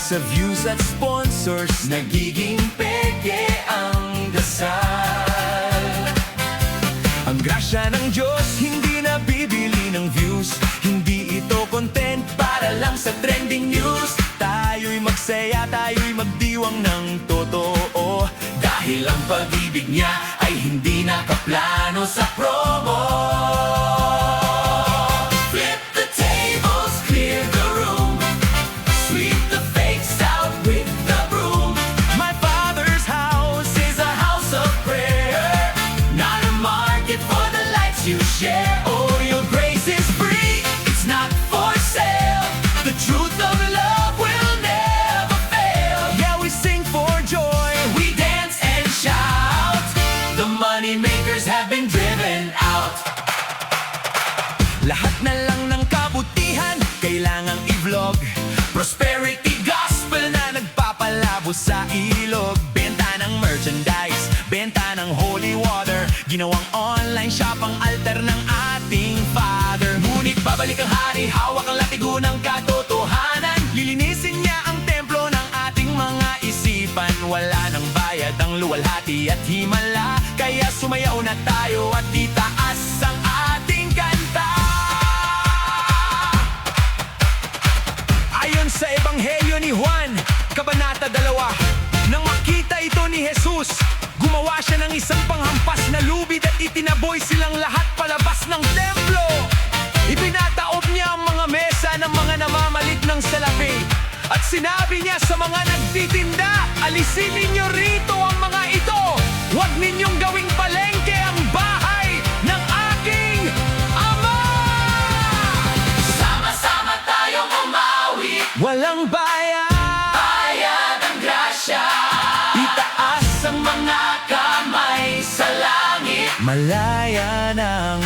Sa views at sponsors, nagiging peke ang dasal. Ang grasya ng Diyos, hindi nabibili ng views. Hindi ito content para lang sa trending news. Tayo'y magsaya, tayo'y magdiwang ng totoo. Dahil ang pag-ibig niya ay hindi nakaplano sa promo. Flip the tables, clear the room, sweep the fakes out with the broom. My Father's house is a house of prayer, not a market for the lights you share. Oh, your grace is free, it's not for sale. The truth of love will never fail. Yeah, we sing for joy, we dance and shout. The money makers have been driven out. Lahat na lang ng kabutihan kailangang i-vlog. Prosperity gospel na nagpapalabo sa ilog. Benta ng merchandise, benta ng holy water. Ginawang online shop ang altar ng ating Father. Ngunit babalik ang hari, hawak ang latigo ng katotohanan. Lilinisin niya ang templo ng ating mga isipan. Wala nang bayad ang luwalhati at himala. Kaya sumayaw na tayo at itaas ang ating kanta. Ayon sa Ebanghelyo ni Juan, Kabanata 2, nang makita ito ni Jesus, gumawa siya ng isang panghampas na lubid at itinaboy silang lahat palabas ng templo. Ibinataob niya ang mga mesa ng mga namamalit ng salapi. At sinabi niya sa mga nagtitinda, alisin ninyo rito ang mga ito. Huwag ninyong gawing palengke ang bahay ng aking Ama. Sama-sama tayong umawi, walang bayad ang grasya. Itaas ang mga kamay sa langit, malaya ng